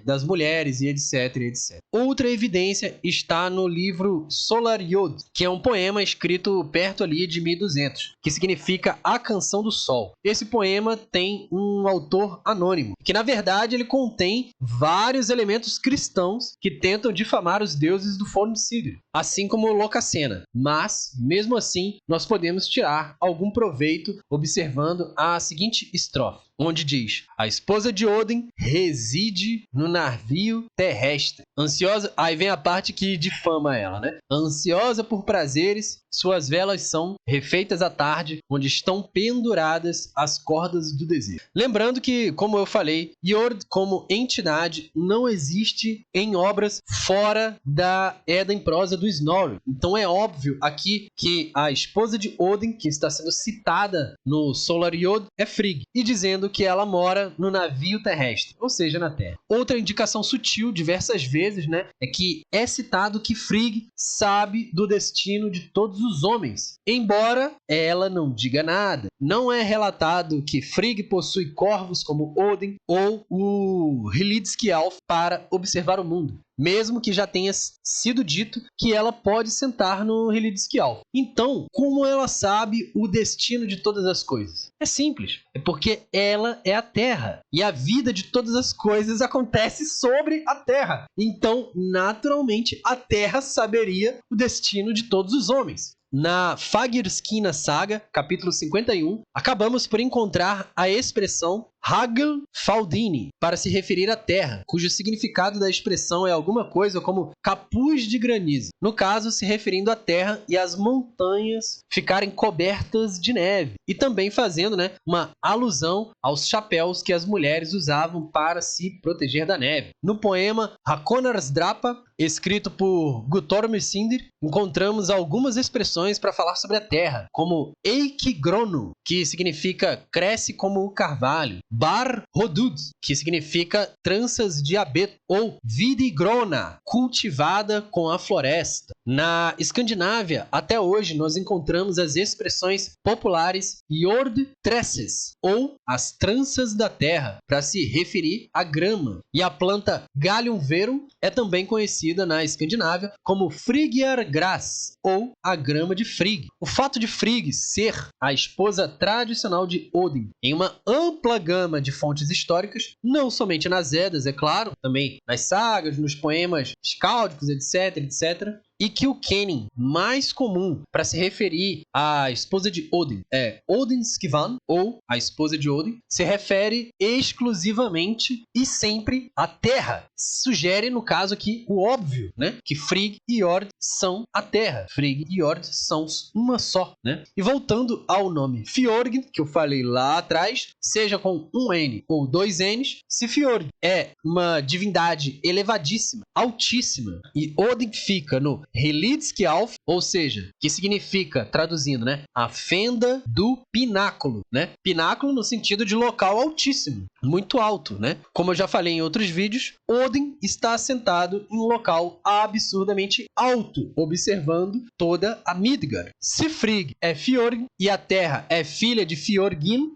das mulheres e etc, etc. Outra evidência está no livro Solariod, que é um poema escrito perto ali de 1200, que significa A Canção do Sol. Esse poema tem um autor anônimo, que na verdade ele contém vários elementos cristãos que tentam difamar os deuses do Forncidr, assim como Lokasenna. Mas, mesmo assim, nós podemos tirar algum proveito observando a seguinte estrofe, onde diz: a esposa de Odin reside no navio terrestre. Ansiosa, aí vem a parte que difama ela, né? Ansiosa por prazeres, suas velas são refeitas à tarde, onde estão penduradas as cordas do desejo. Lembrando que, como eu falei, Jord como entidade não existe em obras fora da Edda em prosa do Snorri. Então é óbvio aqui que a esposa de Odin, que está sendo citada no Solariod, é Frigg, e dizendo que ela mora no navio terrestre, ou seja, na Terra. Outra indicação sutil, diversas vezes, né, é que é citado que Frigg sabe do destino de todos os homens, embora ela não diga nada. Não é relatado que Frigg possui corvos como Odin ou o Hlidskjalf para observar o mundo, mesmo que já tenha sido dito que ela pode sentar no Hlidskjalf. Então, como ela sabe o destino de todas as coisas? É simples, é porque ela é a Terra, e a vida de todas as coisas acontece sobre a Terra. Então, naturalmente, a Terra saberia o destino de todos os homens. Na Fagirskina Saga, capítulo 51, acabamos por encontrar a expressão Hagel Faldini, para se referir à terra, cujo significado da expressão é alguma coisa como capuz de granizo. No caso, se referindo à terra e às montanhas ficarem cobertas de neve. E também fazendo, uma alusão aos chapéus que as mulheres usavam para se proteger da neve. No poema Hakonarsdrapa, escrito por Guttorm Sindri, encontramos algumas expressões para falar sobre a terra, como Eikigrono, que significa cresce como o carvalho, Bar Rodud, que significa tranças de abeto, ou Vidigrona, cultivada com a floresta. Na Escandinávia, até hoje, nós encontramos as expressões populares Jordtresses, ou as tranças da terra, para se referir à grama. E a planta Galium verum é também conhecida na Escandinávia como Friggiargras, ou a grama de Frigg. O fato de Frigg ser a esposa tradicional de Odin em uma ampla gama de fontes históricas, não somente nas Eddas, é claro, também nas sagas, nos poemas escáldicos, etc, e que o kenning mais comum para se referir à esposa de Odin é Odinskvan, ou a esposa de Odin, se refere exclusivamente e sempre à terra. Sugere, no caso aqui, o óbvio, que Frigg e Jord são a terra. Frigg e Jord são uma só, E voltando ao nome Fjord, que eu falei lá atrás, seja com um N ou dois N's, se Fjord é uma divindade elevadíssima, altíssima, e Odin fica no Helidskjalf, ou seja, que significa, traduzindo, a fenda do pináculo, Pináculo no sentido de local altíssimo, muito alto, Como eu já falei em outros vídeos, Odin está assentado em um local absurdamente alto, observando toda a Midgard. Se Frigg é Fjord e a Terra é filha de Fjordgyn,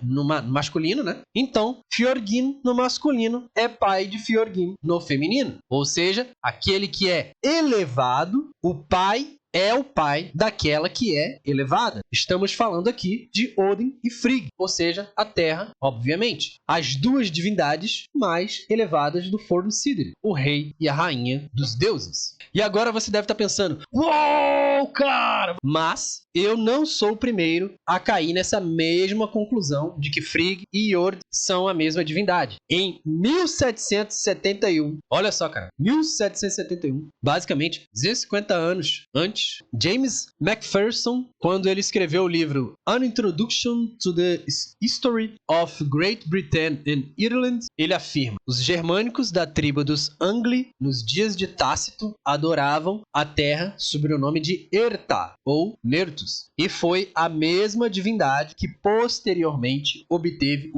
no masculino, então Fjordgyn no masculino é pai de Fjordgyn no feminino, ou seja, aquele que é elevado, o pai é o pai daquela que é elevada. Estamos falando aqui de Odin e Frigg, ou seja, a Terra, obviamente. As duas divindades mais elevadas do Fornsidri, o rei e a rainha dos deuses. E agora você deve estar pensando, uou, cara! Mas eu não sou o primeiro a cair nessa mesma conclusão de que Frigg e Jord são a mesma divindade. Em 1771, olha só, cara, 1771, basicamente 250 anos antes, James Macpherson, quando ele escreveu o livro An Introduction to the History of Great Britain and Ireland, ele afirma: os germânicos da tribo dos Angli, nos dias de Tácito, adoravam a terra sob o nome de Erta, ou Nertus, e foi a mesma divindade que posteriormente obteve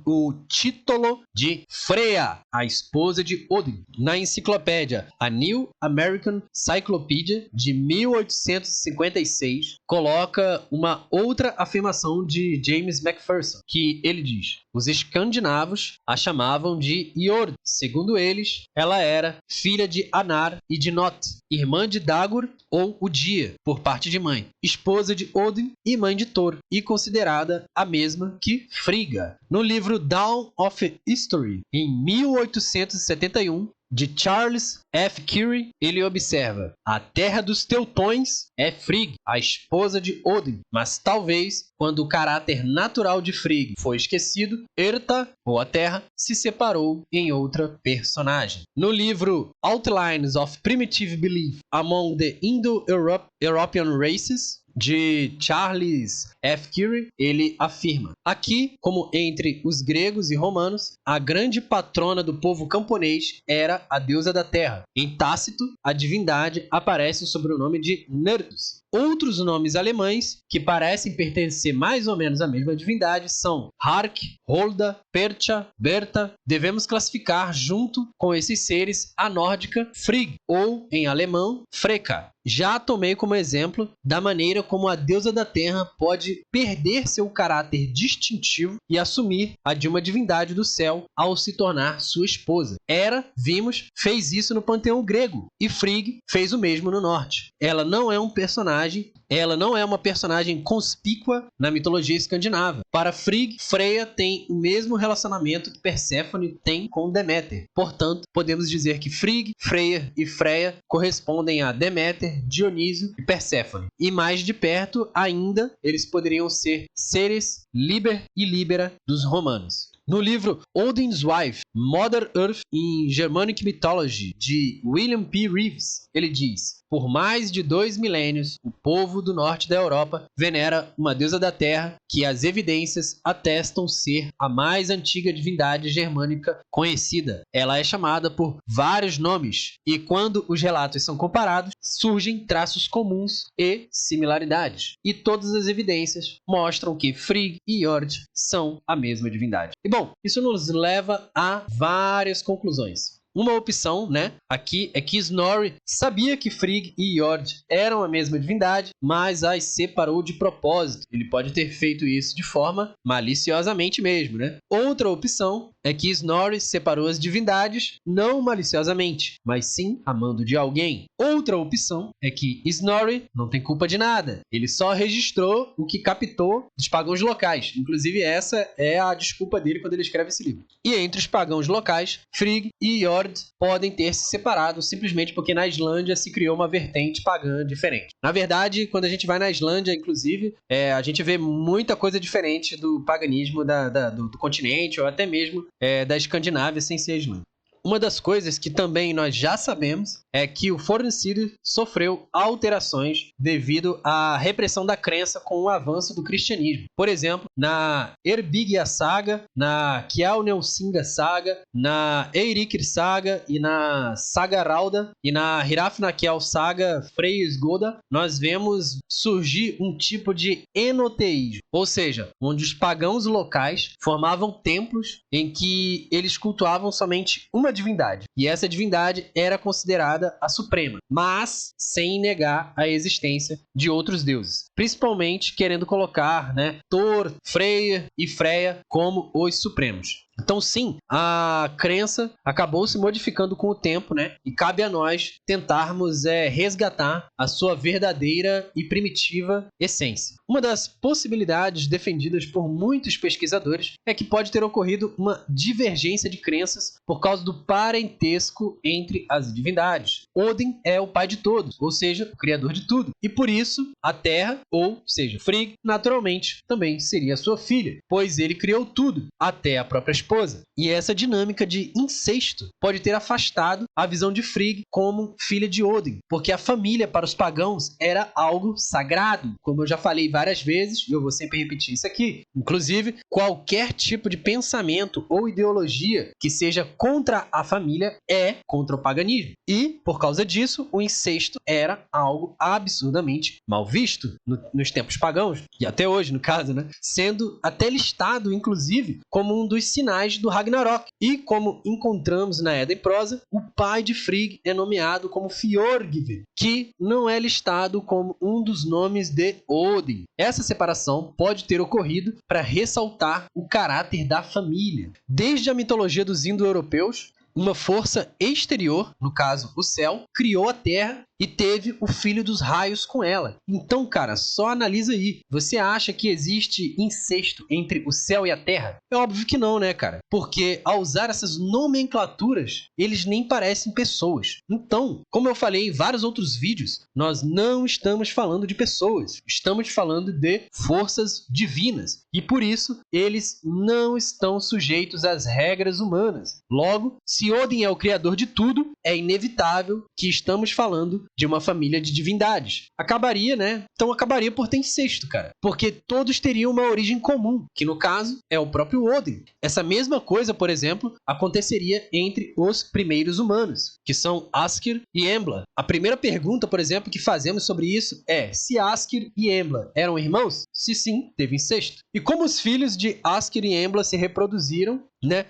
o título de Freya, a esposa de Odin. Na enciclopédia A New American Cyclopedia de 1856, coloca uma outra afirmação de James Macpherson, que ele diz: os escandinavos a chamavam de Jord. Segundo eles, ela era filha de Anar e de Not, irmã de Dagur, ou o Dia, por parte de mãe, esposa de Odin e mãe de Thor, e considerada a mesma que Frigga. No livro Dawn of History, em 1871, de Charles F. Curry, ele observa: a terra dos teutões é Frigg, a esposa de Odin, mas talvez, quando o caráter natural de Frigg foi esquecido, Erta, ou a terra, se separou em outra personagem. No livro Outlines of Primitive Belief Among the Indo-European Races, de Charles F. Curry, ele afirma: aqui, como entre os gregos e romanos, a grande patrona do povo camponês era a deusa da terra. Em Tácito, a divindade aparece sob o nome de Nertus. Outros nomes alemães, que parecem pertencer mais ou menos à mesma divindade, são Hark, Holda, Percha, Berta. Devemos classificar junto com esses seres a nórdica Frigg, ou em alemão, Freka. Já tomei como exemplo da maneira como a deusa da terra pode perder seu caráter distintivo e assumir a de uma divindade do céu ao se tornar sua esposa. Hera, vimos, fez isso no panteão grego, e Frigg fez o mesmo no norte. Ela não é um personagem ela não é uma personagem conspícua na mitologia escandinava. Para Frigg, Freya tem o mesmo relacionamento que Perséfone tem com Deméter. Portanto, podemos dizer que Frigg, Freyr e Freya correspondem a Deméter, Dionísio e Perséfone. E mais de perto ainda, eles poderiam ser Ceres, Liber e Libera dos romanos. No livro Odin's Wife, Mother Earth in Germanic Mythology, de William P. Reeves, ele diz: por mais de 2 milênios, o povo do norte da Europa venera uma deusa da terra que as evidências atestam ser a mais antiga divindade germânica conhecida. Ela é chamada por vários nomes, e quando os relatos são comparados, surgem traços comuns e similaridades. E todas as evidências mostram que Frigg e Jord são a mesma divindade. E bom, isso nos leva a várias conclusões. Uma opção, aqui é que Snorri sabia que Frigg e Jord eram a mesma divindade, mas as separou de propósito. Ele pode ter feito isso de forma maliciosamente mesmo, Outra opção é que Snorri separou as divindades não maliciosamente, mas sim amando de alguém. Outra opção é que Snorri não tem culpa de nada. Ele só registrou o que captou dos pagãos locais. Inclusive, essa é a desculpa dele quando ele escreve esse livro. E entre os pagãos locais, Frigg e Jord podem ter se separado simplesmente porque na Islândia se criou uma vertente pagã diferente. Na verdade, quando a gente vai na Islândia, inclusive, a gente vê muita coisa diferente do paganismo do continente ou até mesmo da Escandinávia sem ser a Islândia. Uma das coisas que também nós já sabemos é que o Fornsider sofreu alterações devido à repressão da crença com o avanço do cristianismo. Por exemplo, na Eyrbyggja Saga, na Kjalnesinga Saga, na Eiríkr Saga e na Saga Rauda e na Hrafnakjal Saga Freyisgoda, nós vemos surgir um tipo de enoteísmo, ou seja, onde os pagãos locais formavam templos em que eles cultuavam somente uma divindade, e essa divindade era considerada a suprema, mas sem negar a existência de outros deuses, principalmente querendo colocar Thor, Freyr e Freya como os supremos. Então sim, a crença acabou se modificando com o tempo, e cabe a nós tentarmos resgatar a sua verdadeira e primitiva essência. Uma das possibilidades defendidas por muitos pesquisadores é que pode ter ocorrido uma divergência de crenças por causa do parentesco entre as divindades. Odin é o pai de todos, ou seja, o criador de tudo, e por isso a Terra, ou seja, Frigg, naturalmente também seria sua filha, pois ele criou tudo, até a própria esposa. E essa dinâmica de incesto pode ter afastado a visão de Frigg como filha de Odin, porque a família para os pagãos era algo sagrado, como eu já falei várias vezes, e eu vou sempre repetir isso aqui. Inclusive, qualquer tipo de pensamento ou ideologia que seja contra a família é contra o paganismo. E, por causa disso, o incesto era algo absurdamente mal visto nos tempos pagãos, e até hoje, no caso, sendo até listado, inclusive, como um dos sinais do Ragnarok. E como encontramos na Edda em prosa, o pai de Frigg é nomeado como Fjorgvr, que não é listado como um dos nomes de Odin. Essa separação pode ter ocorrido para ressaltar o caráter da família. Desde a mitologia dos indo-europeus, uma força exterior, no caso o céu, criou a Terra e teve o filho dos raios com ela. Então, cara, só analisa aí. Você acha que existe incesto entre o céu e a terra? É óbvio que não, cara? Porque ao usar essas nomenclaturas, eles nem parecem pessoas. Então, como eu falei em vários outros vídeos, nós não estamos falando de pessoas. Estamos falando de forças divinas. E por isso, eles não estão sujeitos às regras humanas. Logo, se Odin é o criador de tudo, é inevitável que estamos falando de uma família de divindades. Acabaria, Então acabaria por ter incesto, cara. Porque todos teriam uma origem comum, que no caso é o próprio Odin. Essa mesma coisa, por exemplo, aconteceria entre os primeiros humanos, que são Askr e Embla. A primeira pergunta, por exemplo, que fazemos sobre isso é se Askr e Embla eram irmãos? Se sim, teve incesto. E como os filhos de Askr e Embla se reproduziram,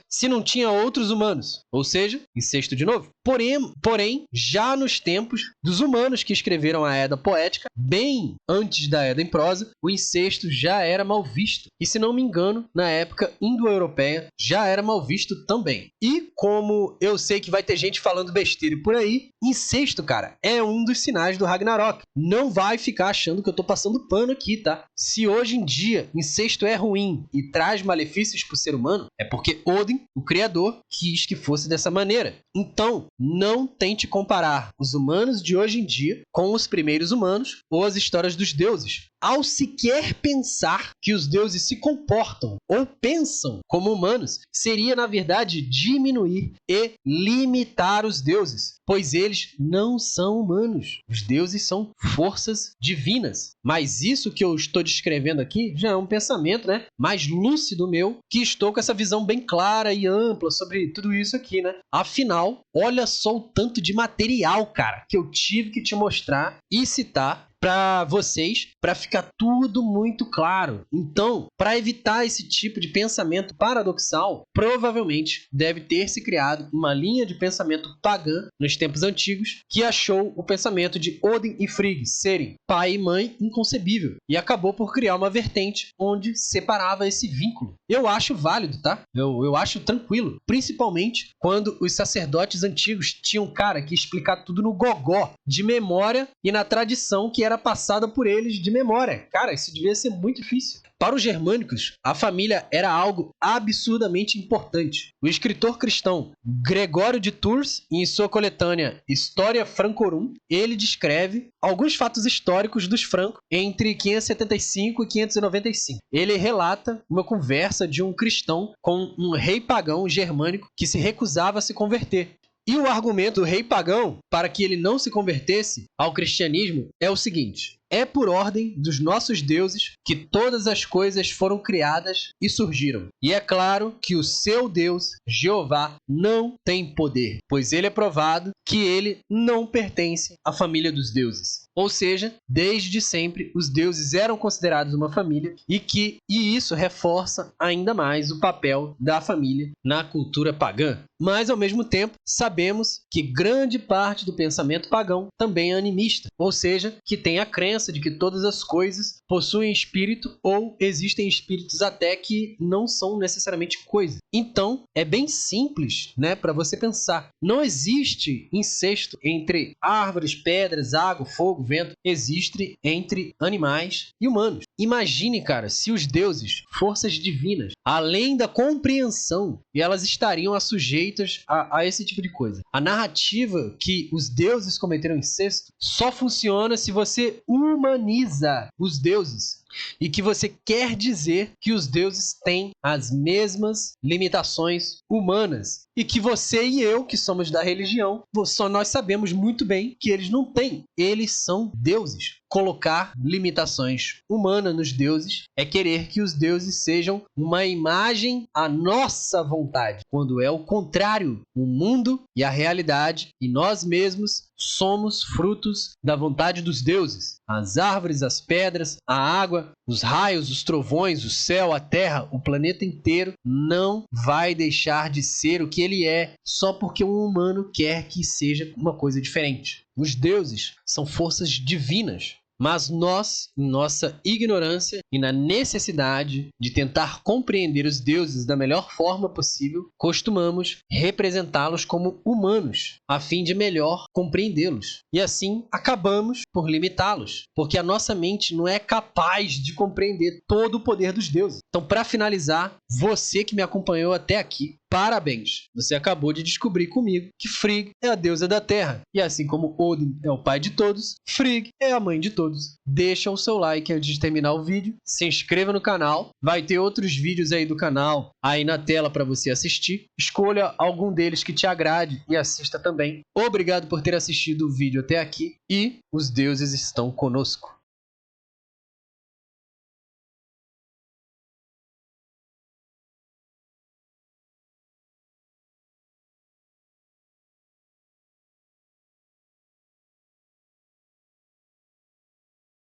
se não tinha outros humanos? Ou seja, incesto de novo. Porém, já nos tempos dos humanos que escreveram a Edda poética, bem antes da Edda em prosa, o incesto já era mal visto. E se não me engano, na época indo-europeia, já era mal visto também. E como eu sei que vai ter gente falando besteira por aí, incesto, cara, é um dos sinais do Ragnarok. Não vai ficar achando que eu tô passando pano aqui, tá? Se hoje em dia incesto é ruim e traz malefícios pro ser humano, é porque Odin, o criador, quis que fosse dessa maneira. Então, não tente comparar os humanos de hoje em dia com os primeiros humanos ou as histórias dos deuses. Ao sequer pensar que os deuses se comportam ou pensam como humanos, seria, na verdade, diminuir e limitar os deuses, pois eles não são humanos. Os deuses são forças divinas. Mas isso que eu estou descrevendo aqui já é um pensamento, né, mais lúcido meu, que estou com essa visão bem clara e ampla sobre tudo isso aqui, né? Afinal, olha só o tanto de material, cara, que eu tive que te mostrar e citar para vocês, para ficar tudo muito claro. Então, para evitar esse tipo de pensamento paradoxal, provavelmente deve ter se criado uma linha de pensamento pagã nos tempos antigos que achou o pensamento de Odin e Frigg serem pai e mãe inconcebível e acabou por criar uma vertente onde separava esse vínculo. Eu acho válido, tá? Eu acho tranquilo, principalmente quando os sacerdotes antigos tinham, cara, que explicar tudo no gogó, de memória e na tradição que era passada por eles de memória. Cara, isso devia ser muito difícil. Para os germânicos, a família era algo absurdamente importante. O escritor cristão Gregório de Tours, em sua coletânea Historia Francorum, ele descreve alguns fatos históricos dos francos entre 575 e 595. Ele relata uma conversa de um cristão com um rei pagão germânico que se recusava a se converter. E o argumento do rei pagão para que ele não se convertesse ao cristianismo é o seguinte: é por ordem dos nossos deuses que todas as coisas foram criadas e surgiram. E é claro que o seu Deus, Jeová, não tem poder, pois ele é provado que ele não pertence à família dos deuses. Ou seja, desde sempre os deuses eram considerados uma família e isso reforça ainda mais o papel da família na cultura pagã. Mas, ao mesmo tempo, sabemos que grande parte do pensamento pagão também é animista, ou seja, que tem a crença de que todas as coisas possuem espírito ou existem espíritos até que não são necessariamente coisas. Então, é bem simples, né, para você pensar. Não existe incesto entre árvores, pedras, água, fogo, vento. Existe entre animais e humanos. Imagine, cara, se os deuses, forças divinas, além da compreensão, elas estariam sujeitas a esse tipo de coisa. A narrativa que os deuses cometeram incesto só funciona se você humaniza os deuses e que você quer dizer que os deuses têm as mesmas limitações humanas e que você e eu, que somos da religião, só nós sabemos muito bem que eles não têm. Eles são deuses. Colocar limitações humanas nos deuses é querer que os deuses sejam uma imagem à nossa vontade, quando é o contrário. O mundo e a realidade e nós mesmos somos frutos da vontade dos deuses. As árvores, as pedras, a água, os raios, os trovões, o céu, a terra, o planeta inteiro não vai deixar de ser o que ele é só porque um humano quer que seja uma coisa diferente. Os deuses são forças divinas. Mas nós, em nossa ignorância e na necessidade de tentar compreender os deuses da melhor forma possível, costumamos representá-los como humanos, a fim de melhor compreendê-los. E assim, acabamos por limitá-los, porque a nossa mente não é capaz de compreender todo o poder dos deuses. Então, para finalizar, você que me acompanhou até aqui, parabéns! Você acabou de descobrir comigo que Frigg é a deusa da terra. E assim como Odin é o pai de todos, Frigg é a mãe de todos. Deixa o seu like antes de terminar o vídeo. Se inscreva no canal. Vai ter outros vídeos aí do canal aí na tela para você assistir. Escolha algum deles que te agrade e assista também. Obrigado por ter assistido o vídeo até aqui. E os deuses estão conosco.